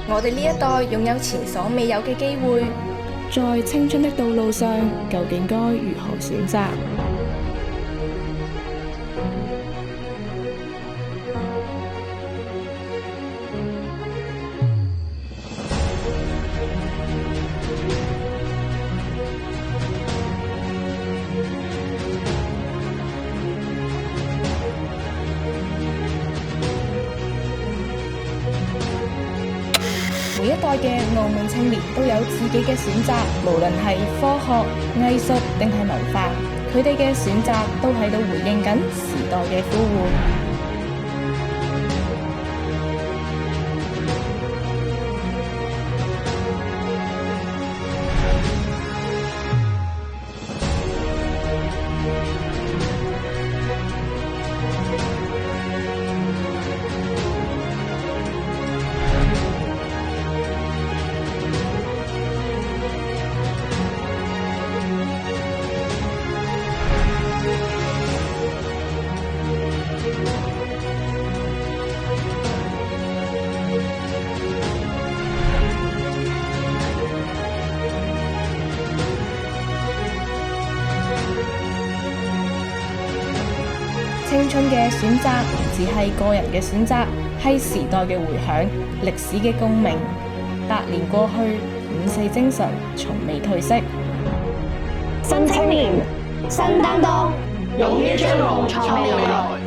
我哋呢一代擁有前所未有嘅機會，在青春的道路上，究竟該如何選擇？每一代嘅澳門青年都有自己嘅選擇，無論係科學、藝術定係文化，佢哋嘅選擇都喺度回應緊時代嘅呼喚。青春嘅選擇唔只係個人嘅選擇，係時代嘅回響，歷史嘅共鳴。100年過去，54精神從未褪色。新青年，新擔當，勇於將夢創未來。